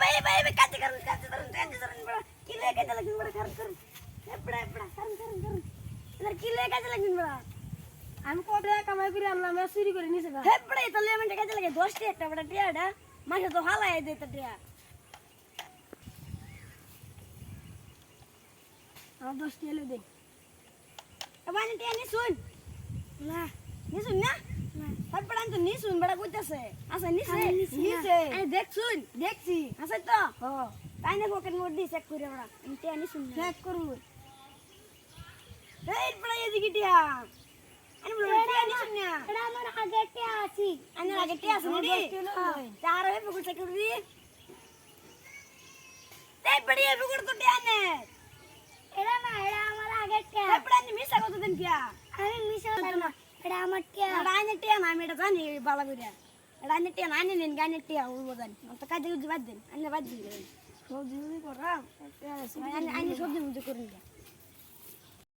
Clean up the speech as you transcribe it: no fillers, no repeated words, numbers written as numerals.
ভাই কাজ করুন বড় কি লে কাজ লাগবে বড় করুন এবড়া করুন এর কি লে কাজ লাগবে বড় আমি কোটে কামাই করে আনলাম আমি চুরি করে নিছে গা এবড়া তাহলে আমি কাজ লাগে 10 টি একটা বড় টিয়াডা মাসে তো হালাই দেতে টিয়া আমার 10 টি এলে দে আমানে টিয়া নি শুন না নি শুন না এবড়া তো নি শুন বড় কইতাছে আচ্ছা নিছে এই দেখ শুন দেখছি আচ্ছা তো ও তাই না পকেট মোর দি চেক করে বড় আমি টিয়া নি শুন চেক করব এই বড় এদিকে টিয়া আমি বড় টিয়া নি শুন না এটা আমার আগে টি আছি আমি আগে টিয়া শুন দি চার হবে পকেট চেক করে দি এই বড় এই পকেট তো টিয়া নে এটা না এটা আমার আগে টি এবড়া নি মিছা কত দিন কিয়া আমি মিশা না এটা আমার টি এটা আইনে টিয়া না আমি এটা জানি বালা কইরা এটা আইনে টিয়া না আইনে নিন গানে টিয়া উড়বো জানি তো কাজে উজি বাদ দিন আইনে বাদ দিন সব দিন করা আইনে সবজি মুজি করুন